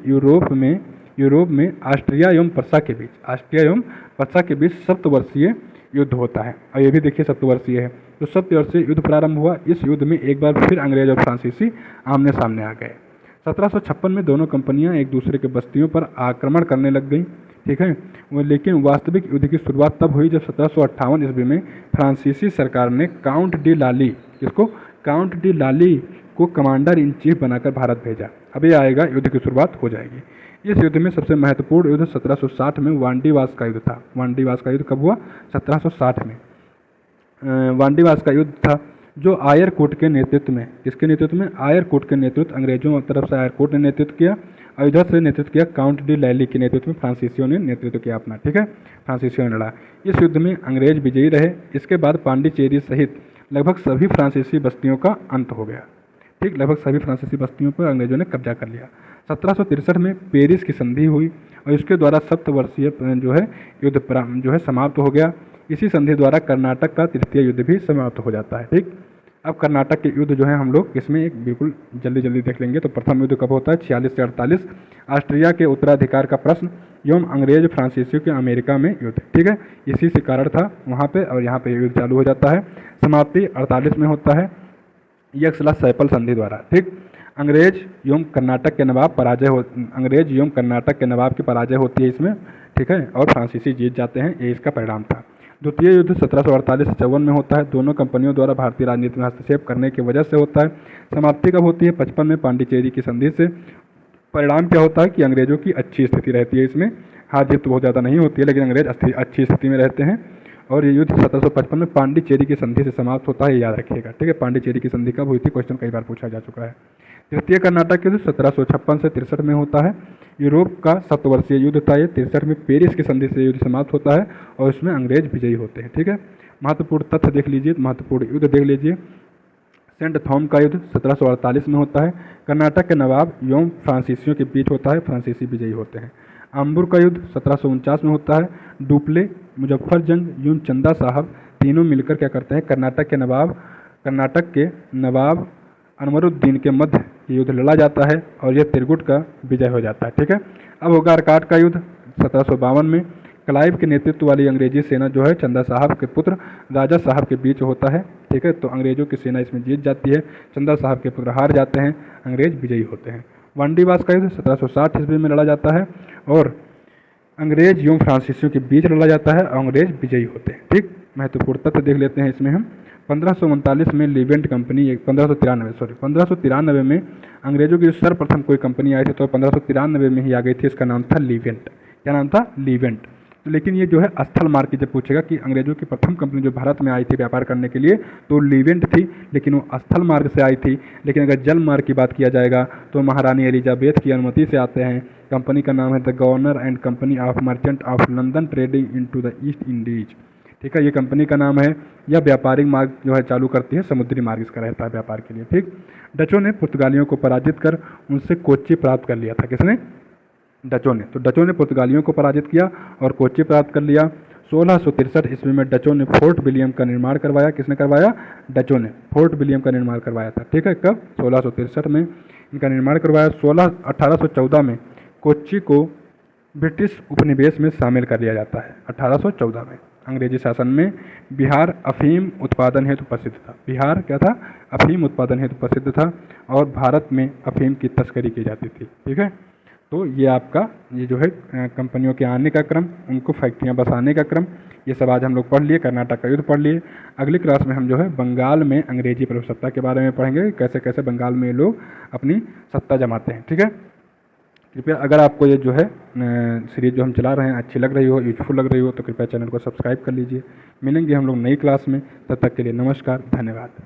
यूरोप में ऑस्ट्रिया एवं प्रसा के बीच सप्तवर्षीय युद्ध होता है। और ये भी देखिए सप्तवर्षीय है। तो सप्तवर्षीय युद्ध प्रारंभ हुआ। इस युद्ध में एक बार फिर अंग्रेज और फ्रांसीसी आमने सामने आ गए। 1756 में दोनों कंपनियां एक दूसरे के बस्तियों पर आक्रमण करने लग गईं, ठीक है। लेकिन वास्तविक युद्ध की शुरुआत तब हुई जब 1758 ईस्वी में फ्रांसीसी सरकार ने काउंट डी लाली को कमांडर इन चीफ बनाकर भारत भेजा। अब ये आएगा, युद्ध की शुरुआत हो जाएगी। इस युद्ध में सबसे महत्वपूर्ण युद्ध 1760 में वांडीवास का युद्ध था। वांडीवास का युद्ध कब हुआ? 1760 में वांडीवास का युद्ध था, जो आयर कोट के नेतृत्व में, किसके नेतृत्व में? आयर कोट के नेतृत्व, अंग्रेजों की तरफ से आयर कोट ने नेतृत्व किया और इधर से नेतृत्व किया काउंट डी लैली के नेतृत्व में फ्रांसीसियों ने नेतृत्व किया अपना, ठीक है। फ्रांसीसियों ने लड़ा। इस युद्ध में अंग्रेज विजयी रहे। इसके बाद पांडिचेरी सहित लगभग सभी फ्रांसीसी बस्तियों का अंत हो गया, ठीक। लगभग सभी फ्रांसीसी बस्तियों पर अंग्रेजों ने कब्जा कर लिया। 1763 में पेरिस की संधि हुई और इसके द्वारा सप्तवर्षीय जो है युद्ध जो है समाप्त हो गया। इसी संधि द्वारा कर्नाटक का तृतीय युद्ध भी समाप्त हो जाता है, ठीक। अब कर्नाटक के युद्ध जो है हम लोग इसमें एक बिल्कुल जल्दी जल्दी देख लेंगे। तो प्रथम युद्ध कब होता है? 46 से 48, ऑस्ट्रिया के उत्तराधिकार का प्रश्न एवं अंग्रेज फ्रांसीसियों के अमेरिका में युद्ध, ठीक है। इसी से कारण था वहाँ पे, और यहाँ पे युद्ध चालू हो जाता है। समाप्ति 48 में होता है यक्सला-सैपल संधि द्वारा, ठीक। अंग्रेज एवं कर्नाटक के नवाब की पराजय होती है इसमें, ठीक है, और फ्रांसीसी जीत जाते हैं। ये इसका परिणाम था। द्वितीय युद्ध 1748 से 54 में होता है। दोनों कंपनियों द्वारा भारतीय राजनीति में हस्तक्षेप करने की वजह से होता है। समाप्ति कब होती है? 55 में पांडिचेरी की संधि से। परिणाम क्या होता है कि अंग्रेजों की अच्छी स्थिति रहती है। इसमें हार जीत तो बहुत ज़्यादा नहीं होती है, लेकिन अंग्रेज अच्छी स्थिति में रहते हैं। और ये युद्ध 1755 में पांडिचेरी की संधि से समाप्त होता है, याद रखिएगा, ठीक है। पांडिचेरी की संधि कब हुई थी? क्वेश्चन कई बार पूछा जा चुका है। तृतीय कर्नाटक युद्ध 1756 से 63 में होता है। यूरोप का सप्तवर्षीय युद्ध था ये। 63 में पेरिस की संधि से युद्ध समाप्त होता है और इसमें अंग्रेज विजयी होते हैं, ठीक है। महत्वपूर्ण तथ्य देख लीजिए, महत्वपूर्ण युद्ध देख लीजिए। सेंट थॉम का युद्ध 1748 में होता है। कर्नाटक के नवाब एवं फ्रांसीसियों के बीच होता है। फ्रांसीसी विजयी होते हैं। आम्बुर का युद्ध 1749 में होता है। डुप्ले, मुजफ्फरजंग एवं चंदा साहब तीनों मिलकर क्या करते हैं? कर्नाटक के नवाब अनवरुद्दीन के मध्य ये युद्ध लड़ा जाता है और यह त्रिगुट का विजय हो जाता है, ठीक है। अब होगा अर्काट का युद्ध 1752 में। क्लाइव के नेतृत्व वाली अंग्रेजी सेना जो है चंदा साहब के पुत्र राजा साहब के बीच होता है, ठीक है। तो अंग्रेजों की सेना इसमें जीत जाती है। चंदा साहब के पुत्र हार जाते हैं, अंग्रेज विजयी होते हैं। वांडीवास का युद्ध 1760 ईस्वी में लड़ा जाता है और अंग्रेज एवं फ्रांसीसियों के बीच लड़ा जाता है और अंग्रेज विजयी होते हैं, ठीक। महत्वपूर्ण तथ्य देख लेते हैं इसमें हम। 1539 में लीवेंट कंपनी 1593 में अंग्रेजों की सर्वप्रथम कोई कंपनी आई थी, तो 1593 में ही आ गई थी। इसका नाम था लीवेंट। क्या नाम था? लीवेंट। तो लेकिन ये जो है स्थल मार्ग की, जब पूछेगा कि अंग्रेजों की प्रथम कंपनी जो भारत में आई थी व्यापार करने के लिए, तो लीवेंट थी, लेकिन वो स्थल मार्ग से आई थी। लेकिन अगर जल मार्ग की बात किया जाएगा तो महारानी एलिजाबेथ की अनुमति से आते हैं। कंपनी का नाम है the governor and company of merchant of London trading into the East Indies, ठीक है। ये कंपनी का नाम है। यह व्यापारिक मार्ग जो है चालू करती है, समुद्री मार्ग इसका रहता है व्यापार के लिए, ठीक। डचों ने पुर्तगालियों को पराजित कर उनसे कोच्चि प्राप्त कर लिया था। किसने? डचों ने। तो डचों ने पुर्तगालियों को पराजित किया और कोच्चि प्राप्त कर लिया। 1663 ईस्वी में डचों ने फोर्ट विलियम का निर्माण करवाया। किसने करवाया? डचों ने फोर्ट विलियम का निर्माण करवाया था, ठीक है। कब? 1663 में इनका निर्माण करवाया। 1814 में कोच्चि को ब्रिटिश उपनिवेश में शामिल कर लिया जाता है। 1814 में अंग्रेजी शासन में बिहार अफीम उत्पादन हेतु प्रसिद्ध था। बिहार क्या था? अफीम उत्पादन हेतु प्रसिद्ध था और भारत में अफीम की तस्करी की जाती थी, ठीक है। तो ये आपका ये जो है कंपनियों के आने का क्रम, उनको फैक्ट्रियाँ बसाने का क्रम, ये सब आज हम लोग पढ़ लिए। कर्नाटक का युद्ध पढ़ लिए। अगली क्लास में हम जो है बंगाल में अंग्रेजी प्रभुसत्ता के बारे में पढ़ेंगे, कैसे कैसे बंगाल में लोग अपनी सत्ता जमाते हैं, ठीक है। कृपया अगर आपको ये जो है सीरीज जो हम चला रहे हैं अच्छी लग रही हो, यूजफुल लग रही हो, तो कृपया चैनल को सब्सक्राइब कर लीजिए। मिलेंगे हम लोग नई क्लास में। तब तक के लिए नमस्कार, धन्यवाद।